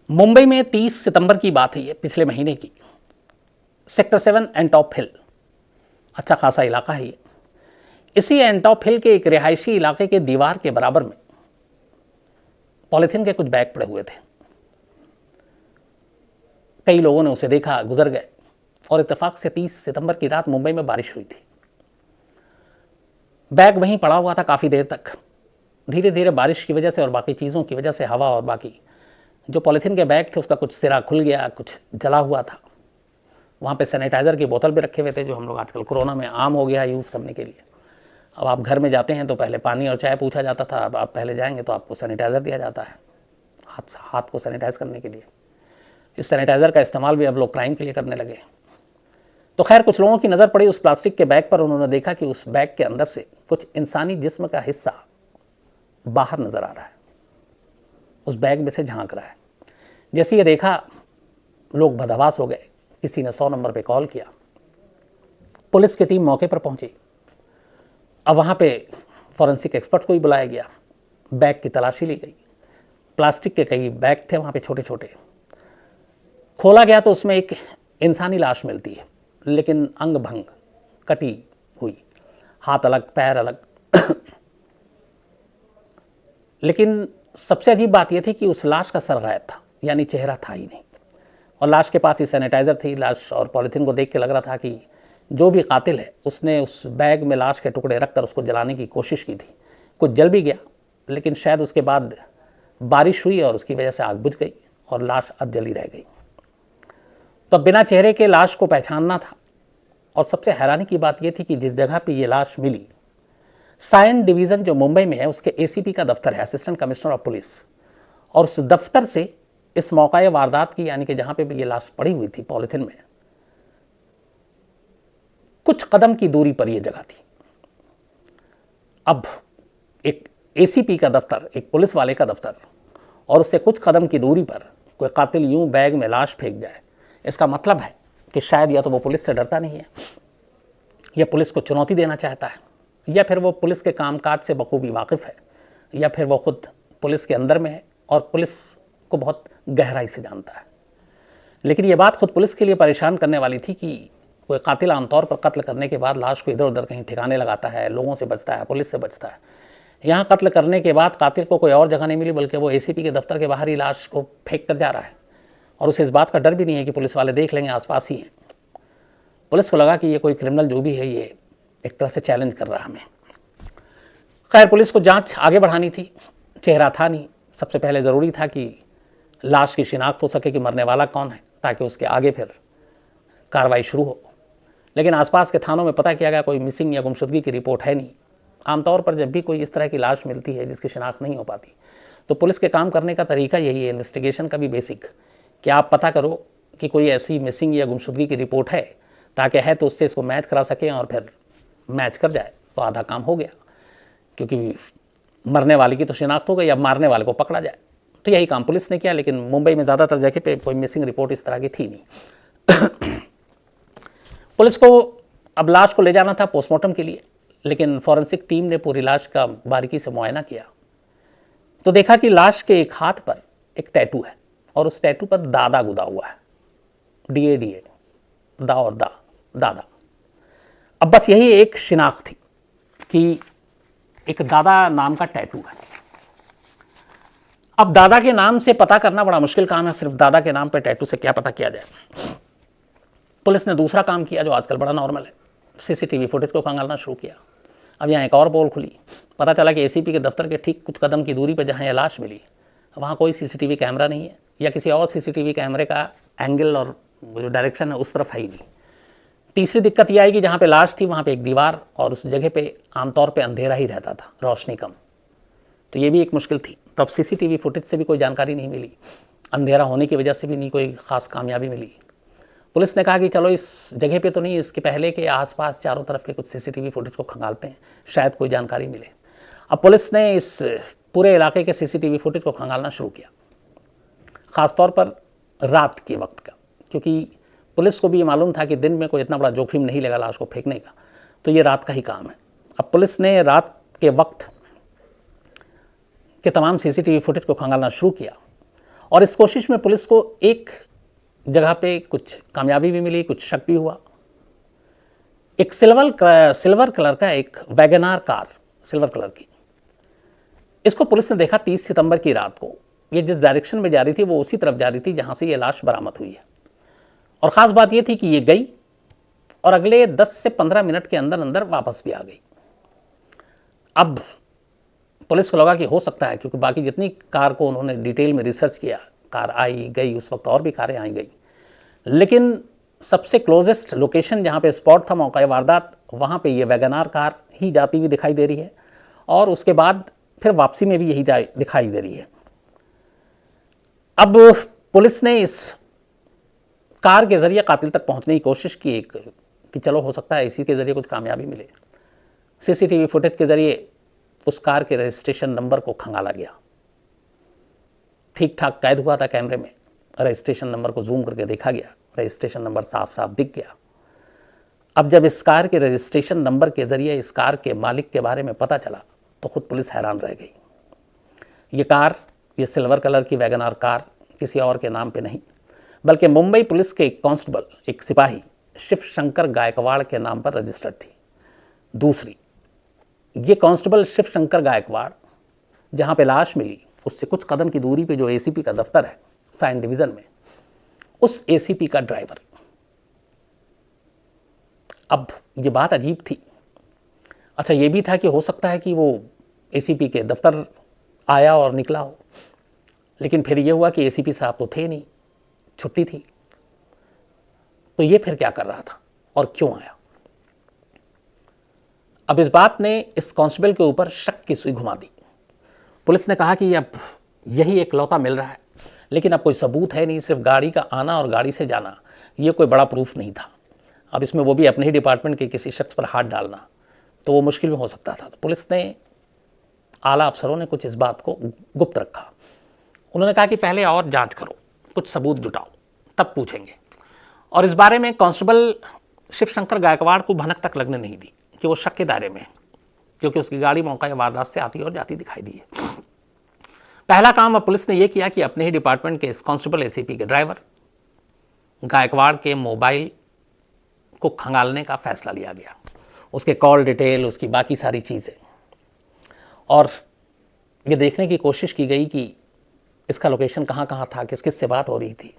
मुंबई में 30 सितंबर की बात है, ये पिछले महीने की। सेक्टर 7 एंटॉप हिल, अच्छा खासा इलाका है ये। इसी एंटॉप हिल के एक रिहायशी इलाके के दीवार के बराबर में पॉलिथीन के कुछ बैग पड़े हुए थे। कई लोगों ने उसे देखा, गुजर गए, और इत्तेफाक से 30 सितंबर की रात मुंबई में बारिश हुई थी। बैग वहीं पड़ा हुआ था काफ़ी देर तक। धीरे धीरे बारिश की वजह से और बाकी चीज़ों की वजह से, हवा और बाकी जो पॉलिथीन के बैग थे उसका कुछ सिरा खुल गया, कुछ जला हुआ था। वहाँ पे सैनिटाइज़र की बोतल भी रखे हुए थे, जो हम लोग आजकल कोरोना में आम हो गया है यूज़ करने के लिए। अब आप घर में जाते हैं तो पहले पानी और चाय पूछा जाता था, अब आप पहले जाएंगे तो आपको सैनिटाइज़र दिया जाता है हाथ को सैनिटाइज़ करने के लिए। इस सैनिटाइज़र का इस्तेमाल भी अब लोग क्राइम के लिए करने लगे। तो खैर, कुछ लोगों की नज़र पड़ी उस प्लास्टिक के बैग पर। उन्होंने देखा कि उस बैग के अंदर से कुछ इंसानी जिस्म का हिस्सा बाहर नज़र आ रहा है, उस बैग में से झांक रहा है। जैसे ये देखा, लोग भदहवास हो गए। किसी ने 100 नंबर पे कॉल किया, पुलिस की टीम मौके पर पहुंची। अब वहाँ पे फॉरेंसिक एक्सपर्ट को ही बुलाया गया, बैग की तलाशी ली गई। प्लास्टिक के कई बैग थे वहाँ पे छोटे छोटे। खोला गया तो उसमें एक इंसानी लाश मिलती है, लेकिन अंग भंग, कटी हुई, हाथ अलग, पैर अलग। लेकिन सबसे अजीब बात यह थी कि उस लाश का सर गायब था, यानी चेहरा था ही नहीं। और लाश के पास ही सैनिटाइज़र थी। लाश और पॉलिथीन को देख के लग रहा था कि जो भी कातिल है उसने उस बैग में लाश के टुकड़े रखकर उसको जलाने की कोशिश की थी। कुछ जल भी गया, लेकिन शायद उसके बाद बारिश हुई और उसकी वजह से आग बुझ गई और लाश अधजली रह गई। तो बिना चेहरे के लाश को पहचानना था। और सबसे हैरानी की बात यह थी कि जिस जगह पर यह लाश मिली, सायन डिवीज़न जो मुंबई में है उसके एसीपी का दफ्तर है, असिस्टेंट कमिश्नर ऑफ पुलिस। और उस दफ्तर से इस मौका वारदात की, यानी कि जहां पे भी ये लाश पड़ी हुई थी पॉलिथीन में, कुछ कदम की दूरी पर यह जगह थी। अब एक एसीपी का दफ्तर, एक पुलिस वाले का दफ्तर, और उससे कुछ कदम की दूरी पर कोई कातिल यूं बैग में लाश फेंक जाए, इसका मतलब है कि शायद या तो वो पुलिस से डरता नहीं है, या पुलिस को चुनौती देना चाहता है, या फिर वो पुलिस के कामकाज से बखूबी वाकिफ़ है, या फिर वो खुद पुलिस के अंदर में है और पुलिस को बहुत गहराई से जानता है। लेकिन ये बात खुद पुलिस के लिए परेशान करने वाली थी कि कोई कातिल आमतौर पर कत्ल करने के बाद लाश को इधर उधर कहीं ठिकाने लगाता है, लोगों से बचता है, पुलिस से बचता है। यहाँ कत्ल करने के बाद कातिल को कोई और जगह नहीं मिली, बल्कि वो एसीपी के दफ्तर के बाहर ही लाश को फेंक कर जा रहा है। और उसे इस बात का डर भी नहीं है कि पुलिस वाले देख लेंगे, आसपास ही हैं। पुलिस को लगा कि ये कोई क्रिमिनल जो भी है ये एक तरह से चैलेंज कर रहा है हमें। खैर, पुलिस को जांच आगे बढ़ानी थी, चेहरा था नहीं। सबसे पहले ज़रूरी था कि लाश की शिनाख्त हो सके कि मरने वाला कौन है, ताकि उसके आगे फिर कार्रवाई शुरू हो। लेकिन आसपास के थानों में पता किया गया कोई मिसिंग या गुमशुदगी की रिपोर्ट है नहीं। आमतौर पर जब भी कोई इस तरह की लाश मिलती है जिसकी शिनाख्त नहीं हो पाती, तो पुलिस के काम करने का तरीका यही है, इन्वेस्टिगेशन का भी बेसिक, कि आप पता करो कि कोई ऐसी मिसिंग या गुमशुदगी की रिपोर्ट है, ताकि है तो उससे इसको मैच करा सकें, और फिर मैच कर जाए तो आधा काम हो गया। क्योंकि मरने वाले की तो शिनाख्त हो गई, अब मारने वाले को पकड़ा जाए। तो यही काम पुलिस ने किया। लेकिन मुंबई में ज़्यादातर जगह पे कोई मिसिंग रिपोर्ट इस तरह की थी नहीं। पुलिस को अब लाश को ले जाना था पोस्टमार्टम के लिए, लेकिन फॉरेंसिक टीम ने पूरी लाश का बारीकी से मुआयना किया तो देखा कि लाश के एक हाथ पर एक टैटू है, और उस टैटू पर दादा गुदा हुआ है, DADA, दा और दा, दादा। अब बस यही एक शिनाख्त थी कि एक दादा नाम का टैटू है। अब दादा के नाम से पता करना बड़ा मुश्किल काम है, सिर्फ दादा के नाम पर टैटू से क्या पता किया जाए। पुलिस ने दूसरा काम किया जो आजकल बड़ा नॉर्मल है, CCTV फुटेज को खंगालना शुरू किया। अब यहाँ एक और पोल खुली। पता चला कि ACP के दफ्तर के ठीक कुछ कदम की दूरी पर जहाँ यह लाश मिली, वहाँ कोई CCTV कैमरा नहीं है, या किसी और CCTV कैमरे का एंगल और जो डायरेक्शन है उस तरफ है ही नहीं। तीसरी दिक्कत यह आई कि जहाँ पे लाश थी वहाँ पे एक दीवार, और उस जगह पे आमतौर पे अंधेरा ही रहता था, रोशनी कम। तो ये भी एक मुश्किल थी। तब CCTV फुटेज से भी कोई जानकारी नहीं मिली, अंधेरा होने की वजह से भी नहीं कोई ख़ास कामयाबी मिली। पुलिस ने कहा कि चलो इस जगह पे तो नहीं, इसके पहले के आसपास चारों तरफ के कुछ CCTV फुटेज को खंगालते हैं, शायद कोई जानकारी मिले। अब पुलिस ने इस पूरे इलाके के CCTV फुटेज को खंगालना शुरू किया, ख़ासतौर पर रात के वक्त का, क्योंकि पुलिस को भी ये मालूम था कि दिन में कोई इतना बड़ा जोखिम नहीं लगा लाश को फेंकने का, तो ये रात का ही काम है। अब पुलिस ने रात के वक्त के तमाम CCTV फुटेज को खंगालना शुरू किया, और इस कोशिश में पुलिस को एक जगह पे कुछ कामयाबी भी मिली, कुछ शक भी हुआ। एक सिल्वर कलर का एक वैगनार कार, सिल्वर कलर की, इसको पुलिस ने देखा 30 सितंबर की रात को। ये जिस डायरेक्शन में जा रही थी वो उसी तरफ जा रही थी जहां से ये लाश बरामद हुई है। और ख़ास बात ये थी कि ये गई और अगले 10 से 15 मिनट के अंदर अंदर वापस भी आ गई। अब पुलिस को लगा कि हो सकता है, क्योंकि बाकी जितनी कार को उन्होंने डिटेल में रिसर्च किया, कार आई गई, उस वक्त और भी कारें आई गई, लेकिन सबसे क्लोजेस्ट लोकेशन जहाँ पे स्पॉट था मौका वारदात, वहाँ पे ये वैगनार कार ही जाती हुई दिखाई दे रही है और उसके बाद फिर वापसी में भी यही दिखाई दे रही है। अब पुलिस ने इस कार के जरिए कातिल तक पहुंचने की कोशिश की कि चलो हो सकता है इसी के जरिए कुछ कामयाबी मिले। सीसीटीवी फुटेज के जरिए उस कार के रजिस्ट्रेशन नंबर को खंगाला गया। ठीक ठाक कैद हुआ था कैमरे में। रजिस्ट्रेशन नंबर को जूम करके देखा गया, रजिस्ट्रेशन नंबर साफ साफ दिख गया। अब जब इस कार के रजिस्ट्रेशन नंबर के जरिए इस कार के मालिक के बारे में पता चला तो खुद पुलिस हैरान रह गई। ये कार, ये सिल्वर कलर की वैगनार कार किसी और के नाम पे नहीं, बल्कि मुंबई पुलिस के एक कांस्टेबल, एक सिपाही शिव शंकर गायकवाड़ के नाम पर रजिस्टर्ड थी। दूसरी, ये कांस्टेबल शिव शंकर गायकवाड़ जहाँ पे लाश मिली उससे कुछ कदम की दूरी पे जो एसीपी का दफ्तर है साइन डिवीज़न में, उस एसीपी का ड्राइवर। अब ये बात अजीब थी। अच्छा, ये भी था कि हो सकता है कि वो एसीपी के दफ्तर आया और निकला हो, लेकिन फिर ये हुआ कि एसीपी साहब तो थे नहीं, छुट्टी थी। तो ये फिर क्या कर रहा था और क्यों आया? अब इस बात ने इस कांस्टेबल के ऊपर शक की सुई घुमा दी। पुलिस ने कहा कि अब यही एक लौता मिल रहा है, लेकिन अब कोई सबूत है नहीं, सिर्फ गाड़ी का आना और गाड़ी से जाना, ये कोई बड़ा प्रूफ नहीं था। अब इसमें वो भी अपने ही डिपार्टमेंट के किसी शख्स पर हाथ डालना तो वो मुश्किल में हो सकता था। तो पुलिस ने, आला अफसरों ने कुछ इस बात को गुप्त रखा। उन्होंने कहा कि पहले और जांच करो, कुछ सबूत जुटाओ, तब पूछेंगे। और इस बारे में कांस्टेबल शिव शंकर गायकवाड़ को भनक तक लगने नहीं दी कि वो शक के दायरे में है, क्योंकि उसकी गाड़ी मौका या वारदात से आती और जाती दिखाई दी है। पहला काम अब पुलिस ने यह किया कि अपने ही डिपार्टमेंट के इस कांस्टेबल एसीपी के ड्राइवर गायकवाड़ के मोबाइल को खंगालने का फैसला लिया गया। उसके कॉल डिटेल, उसकी बाकी सारी चीज़ें, और ये देखने की कोशिश की गई कि इसका लोकेशन कहाँ कहाँ था, किस किस से बात हो रही थी।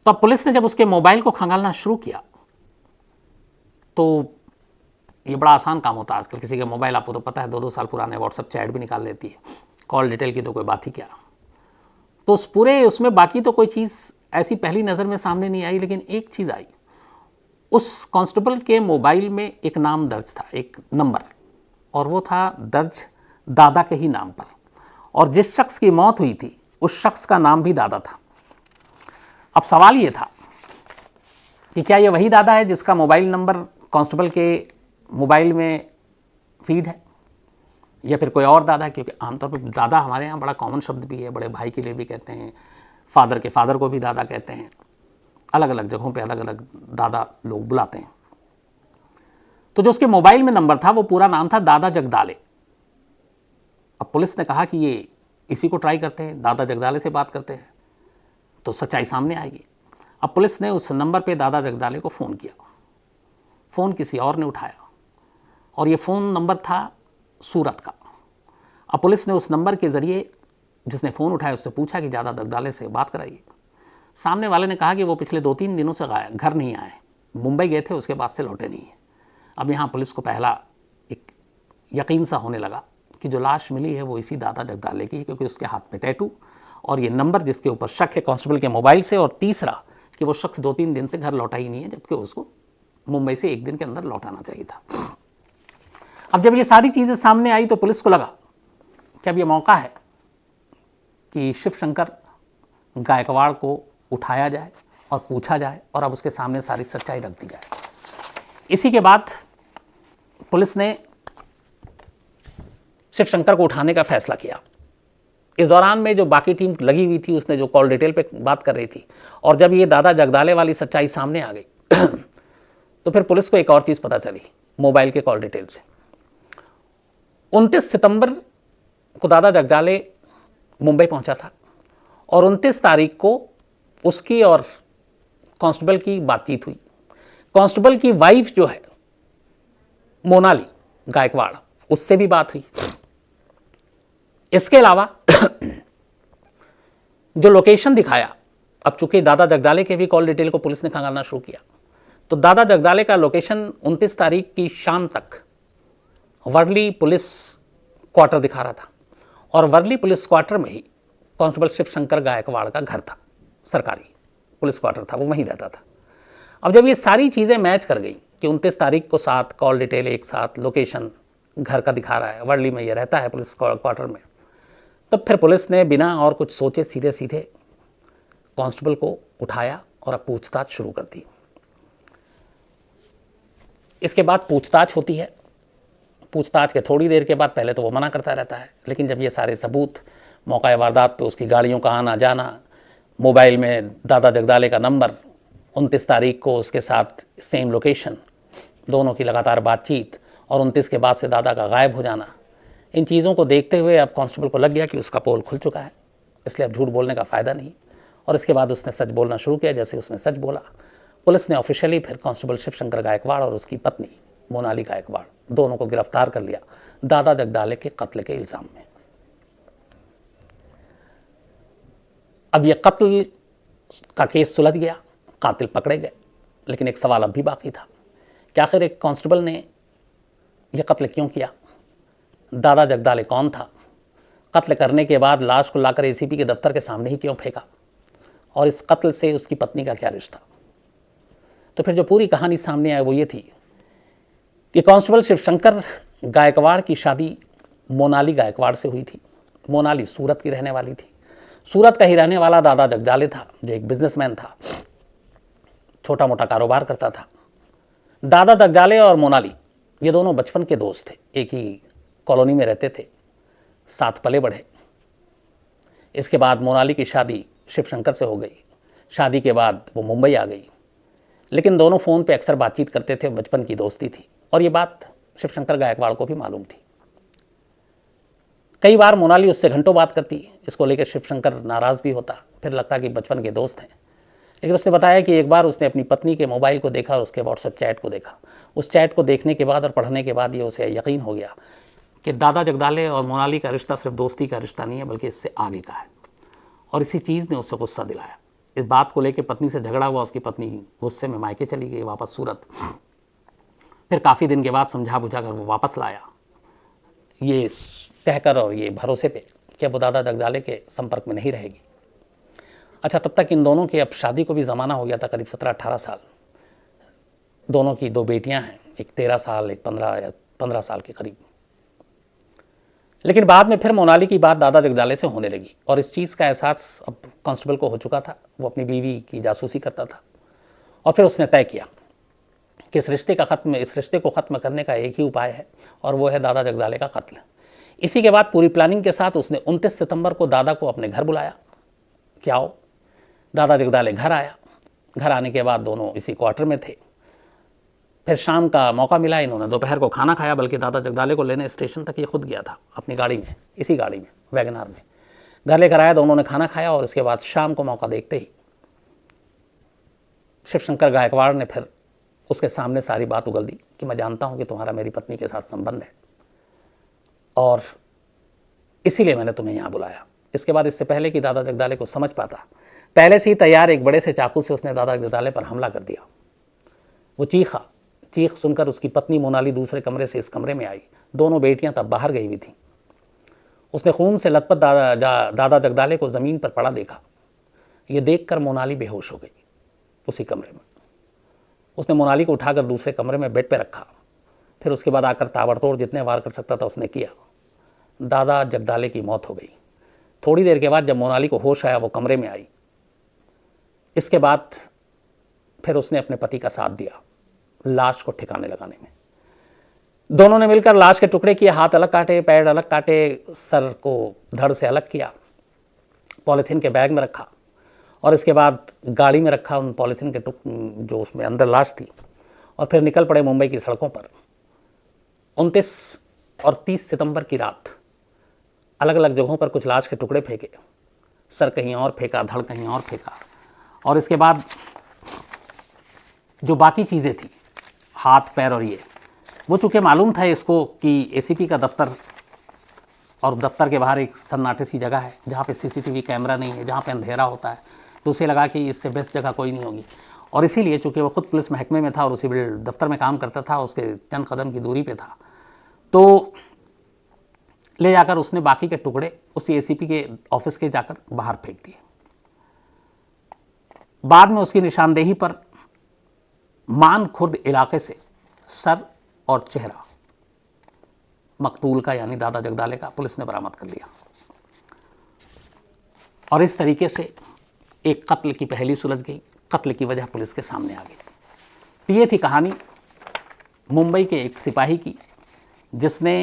तो अब पुलिस ने जब उसके मोबाइल को खंगालना शुरू किया तो ये बड़ा आसान काम होता है आजकल। किसी के मोबाइल, आपको तो पता है 2-2 साल पुराने व्हाट्सएप चैट भी निकाल लेती है, कॉल डिटेल की तो कोई बात ही क्या। तो उस पूरे उसमें बाकी तो कोई चीज़ ऐसी पहली नज़र में सामने नहीं आई, लेकिन एक चीज़ आई। उस कांस्टेबल के मोबाइल में एक नाम दर्ज था, एक नंबर, और वो था दर्ज दादा के ही नाम पर। और जिस शख्स की मौत हुई थी उस शख्स का नाम भी दादा था। अब सवाल ये था कि क्या ये वही दादा है जिसका मोबाइल नंबर कांस्टेबल के मोबाइल में फीड है, या फिर कोई और दादा है? क्योंकि आमतौर पर दादा हमारे यहाँ बड़ा कॉमन शब्द भी है, बड़े भाई के लिए भी कहते हैं, फादर के फादर को भी दादा कहते हैं, अलग अलग जगहों पे अलग अलग दादा लोग बुलाते हैं। तो जो उसके मोबाइल में नंबर था वो पूरा नाम था दादा जगदाले। अब पुलिस ने कहा कि ये इसी को ट्राई करते हैं, दादा जगदाले से बात करते हैं तो सच्चाई सामने आएगी। अब पुलिस ने उस नंबर पे दादा जगदाले को फ़ोन किया। फ़ोन किसी और ने उठाया और ये फ़ोन नंबर था सूरत का। अब पुलिस ने उस नंबर के ज़रिए जिसने फ़ोन उठाया उससे पूछा कि दादा जगदाले से बात कराइए। सामने वाले ने कहा कि वो पिछले 2-3 दिनों से घर नहीं आए, मुंबई गए थे, उसके बाद से लौटे नहीं हैं। अब यहाँ पुलिस को पहला एक यकीन सा होने लगा कि जो लाश मिली है वो इसी दादा जगदाले की है, क्योंकि उसके हाथ में टैटू और ये नंबर जिसके ऊपर शक है कांस्टेबल के मोबाइल से, और तीसरा कि वो शख्स 2-3 दिन से घर लौटा ही नहीं है, जबकि उसको मुंबई से 1 दिन के अंदर लौटाना चाहिए था। अब जब ये सारी चीज़ें सामने आई तो पुलिस को लगा कि अब ये मौका है कि शिव शंकर गायकवाड़ को उठाया जाए और पूछा जाए और अब उसके सामने सारी सच्चाई रख दी जाए। इसी के बाद पुलिस ने शिव शंकर को उठाने का फैसला किया। इस दौरान में जो बाकी टीम लगी हुई थी उसने जो कॉल डिटेल पे बात कर रही थी, और जब ये दादा जगदाले वाली सच्चाई सामने आ गई तो फिर पुलिस को एक और चीज़ पता चली मोबाइल के कॉल डिटेल से। 29 सितंबर को दादा जगदाले मुंबई पहुंचा था और 29 तारीख को उसकी और कांस्टेबल की बातचीत हुई। कांस्टेबल की वाइफ जो है मोनाली गायकवाड़, उससे भी बात हुई। इसके अलावा जो लोकेशन दिखाया, अब चूंकि दादा जगदाले के भी कॉल डिटेल को पुलिस ने खंगालना शुरू किया, तो दादा जगदाले का लोकेशन 29 तारीख की शाम तक वर्ली पुलिस क्वार्टर दिखा रहा था और वर्ली पुलिस क्वार्टर में ही कांस्टेबल शिवशंकर गायकवाड़ का घर था, सरकारी पुलिस क्वार्टर था, वो वहीं रहता था। अब जब ये सारी चीज़ें मैच कर गई कि 29 तारीख को साथ कॉल डिटेल एक साथ, लोकेशन घर का दिखा रहा है, वर्ली में ये रहता है पुलिस क्वार्टर में, तब फिर पुलिस ने बिना और कुछ सोचे सीधे सीधे कांस्टेबल को उठाया और अब पूछताछ शुरू कर दी। इसके बाद पूछताछ होती है। पूछताछ के थोड़ी देर के बाद पहले तो वो मना करता रहता है, लेकिन जब ये सारे सबूत, मौका वारदात पे उसकी गाड़ियों का आना जाना, मोबाइल में दादा जगदाले का नंबर, 29 तारीख को उसके साथ सेम लोकेशन, दोनों की लगातार बातचीत और 29 के बाद से दादा का गायब हो जाना, इन चीज़ों को देखते हुए अब कांस्टेबल को लग गया कि उसका पोल खुल चुका है, इसलिए अब झूठ बोलने का फ़ायदा नहीं। और इसके बाद उसने सच बोलना शुरू किया। जैसे उसने सच बोला, पुलिस ने ऑफिशियली फिर कांस्टेबल शिवशंकर गायकवाड़ और उसकी पत्नी मोनाली गायकवाड़ दोनों को गिरफ्तार कर लिया दादा जगदाले के कत्ल के इल्ज़ाम में। अब यह कत्ल का केस सुलझ गया, कातिल पकड़े गए, लेकिन एक सवाल अब भी बाकी था कि आखिर एक कांस्टेबल ने यह कत्ल क्यों किया? दादा जगदाले कौन था? कत्ल करने के बाद लाश को लाकर एसीपी के दफ्तर के सामने ही क्यों फेंका? और इस कत्ल से उसकी पत्नी का क्या रिश्ता? तो फिर जो पूरी कहानी सामने आई वो ये थी कि कांस्टेबल शिवशंकर गायकवाड़ की शादी मोनाली गायकवाड़ से हुई थी। मोनाली सूरत की रहने वाली थी। सूरत का ही रहने वाला दादा जगदाले था, जो एक बिजनेसमैन था, छोटा मोटा कारोबार करता था। दादा जगदाले और मोनाली ये दोनों बचपन के दोस्त थे, एक ही कॉलोनी में रहते थे, साथ पले बढ़े। इसके बाद मोनाली की शादी शिवशंकर से हो गई। शादी के बाद वो मुंबई आ गई, लेकिन दोनों फ़ोन पे अक्सर बातचीत करते थे, बचपन की दोस्ती थी और ये बात शिवशंकर गायकवाड़ को भी मालूम थी। कई बार मोनाली उससे घंटों बात करती, इसको लेकर शिवशंकर नाराज़ भी होता, फिर लगता कि बचपन के दोस्त हैं। लेकिन उसने बताया कि एक बार उसने अपनी पत्नी के मोबाइल को देखा और उसके व्हाट्सएप चैट को देखा। उस चैट को देखने के बाद और पढ़ने के बाद ये उसे यकीन हो गया कि दादा जगदाले और मोनाली का रिश्ता सिर्फ दोस्ती का रिश्ता नहीं है, बल्कि इससे आगे का है। और इसी चीज़ ने उससे गुस्सा दिलाया। इस बात को लेकर पत्नी से झगड़ा हुआ, उसकी पत्नी गुस्से में मायके चली गई वापस सूरत। फिर काफ़ी दिन के बाद समझा बुझा कर वो वापस लाया, ये कहकर और ये भरोसे पे कि वो दादा जगदाले के संपर्क में नहीं रहेगी। अच्छा, तब तक इन दोनों की अब शादी को भी ज़माना हो गया था, करीब 17-18 साल। दोनों की 2 बेटियां हैं, एक 13 साल, एक 15 साल के करीब। लेकिन बाद में फिर मोनाली की बात दादा जगदाले से होने लगी और इस चीज़ का एहसास अब कांस्टेबल को हो चुका था। वो अपनी बीवी की जासूसी करता था और फिर उसने तय किया कि इस रिश्ते को ख़त्म करने का एक ही उपाय है और वो है दादा जगदाले का कत्ल। इसी के बाद पूरी प्लानिंग के साथ उसने 29 सितंबर को दादा को अपने घर बुलाया कि आओ। दादा जगदाले घर आया। घर आने के बाद दोनों इसी क्वार्टर में थे। फिर शाम का मौका मिला, इन्होंने दोपहर को खाना खाया, बल्कि दादा जगदाले को लेने स्टेशन तक ये खुद गया था अपनी गाड़ी में, इसी गाड़ी में, वैगनार में। घर लेकर आया, दोनों ने खाना खाया और इसके बाद शाम को मौका देखते ही शिवशंकर गायकवाड़ ने फिर उसके सामने सारी बात उगल दी कि मैं जानता हूं कि तुम्हारा मेरी पत्नी के साथ संबंध है और इसीलिए मैंने तुम्हें यहाँ बुलाया। इसके बाद, इससे पहले कि दादा जगदाले को समझ पाता, पहले से ही तैयार एक बड़े से चाकू से उसने दादा जगदाले पर हमला कर दिया। वो चीखा। चीख सुनकर उसकी पत्नी मोनाली दूसरे कमरे से इस कमरे में आई। दोनों बेटियां तब बाहर गई हुई थीं। उसने खून से लथपथ दादा जगदाले को ज़मीन पर पड़ा देखा। ये देखकर मोनाली बेहोश हो गई उसी कमरे में। उसने मोनाली को उठाकर दूसरे कमरे में बेड पे रखा। फिर उसके बाद आकर ताबड़तोड़ जितने वार कर सकता था उसने किया। दादा जगदाले की मौत हो गई। थोड़ी देर के बाद जब मोनाली को होश आया, वो कमरे में आई। इसके बाद फिर उसने अपने पति का साथ दिया लाश को ठिकाने लगाने में। दोनों ने मिलकर लाश के टुकड़े किए, हाथ अलग काटे, पैर अलग काटे, सर को धड़ से अलग किया, पॉलीथीन के बैग में रखा और इसके बाद गाड़ी में रखा उन पॉलीथीन के जो उसमें अंदर लाश थी, और फिर निकल पड़े मुंबई की सड़कों पर। 29 और 30 सितंबर की रात अलग अलग जगहों पर कुछ लाश के टुकड़े फेंके, सर कहीं और फेंका, धड़ कहीं और फेंका, और इसके बाद जो बाकी चीज़ें थी, हाथ पैर और ये, वो चूँकि मालूम था इसको कि एसीपी का दफ्तर और दफ्तर के बाहर एक सन्नाटे सी जगह है जहाँ पे सीसीटीवी कैमरा नहीं है, जहाँ पे अंधेरा होता है, तो उसे लगा कि इससे बेस्ट जगह कोई नहीं होगी। और इसीलिए चूँकि वो खुद पुलिस महकमे में था और उसी दफ्तर में काम करता था, उसके चंद कदम की दूरी पे था, तो ले जाकर उसने बाकी के टुकड़े उसी एसीपी के ऑफिस के जाकर बाहर फेंक दिए। बाद में उसकी निशानदेही पर मान खुर्द इलाके से सर और चेहरा मकतूल का यानी दादा जगदाले का पुलिस ने बरामद कर लिया। और इस तरीके से एक कत्ल की पहली सुलझ गई, कत्ल की वजह पुलिस के सामने आ गई। तो ये थी कहानी मुंबई के एक सिपाही की जिसने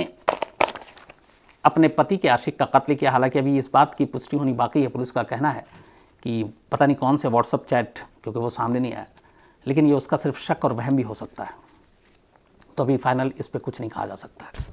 अपने पति के आशिक का कत्ल किया। हालांकि अभी इस बात की पुष्टि होनी बाकी है, पुलिस का कहना है कि पता नहीं कौन से व्हाट्सएप चैट, क्योंकि वो सामने नहीं आया, लेकिन ये उसका सिर्फ शक और वहम भी हो सकता है। तो अभी फाइनल इस पर कुछ नहीं कहा जा सकता है।